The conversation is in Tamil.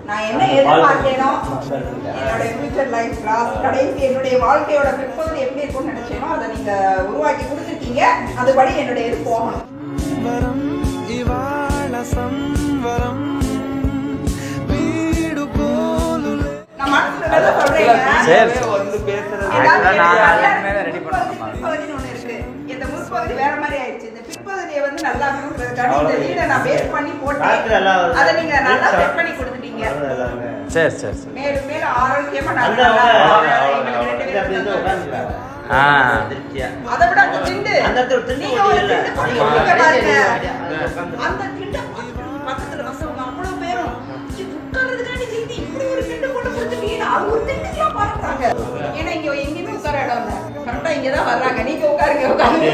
நான் என்ன எதிர்பார்த்தேனோ என்னோட ஃபியூச்சர் லைஃப் கடைசி என்னுடைய வாழ்க்கையோட பிற்பகுதி எப்படி இருக்கும்னு நினைச்சேனோ அதை நீங்க உருவாக்கி கொடுத்துருக்கீங்க. அதுபடி என்னுடைய இது போகணும். நான் மனசுல சொல்றேன் இந்த முற்பகுதி வேற மாதிரி ஆயிடுச்சு. இந்த பிற்பகுதியை வந்து நல்லா இந்த வீடை நான் பேஸ் பண்ணி போட்டேன். அதை நீங்க நல்லா செட் பண்ணி கொடுத்துட்டீங்க. சரி சரி சரி. மேலும் மேலும் ஆரோக்கியமா நல்லா அதை விட அந்த திண்டு அந்த திண்டு பக்கத்துல வசவங்க அவ்வளவு பேரும் உட்கார்றதுக்காண்டி திண்டு இப்படி ஒரு திண்டு போட்டு கொடுத்துட்டீங்க. அவங்க ஒரு திண்டுக்கெல்லாம் பாக்குறாங்க. ஏன்னா இங்க எங்கேயுமே உட்கார இடம் இல்லை. கரெக்டா இங்கதான் வர்றாங்க. நீங்க உட்காருங்க உட்காருங்க.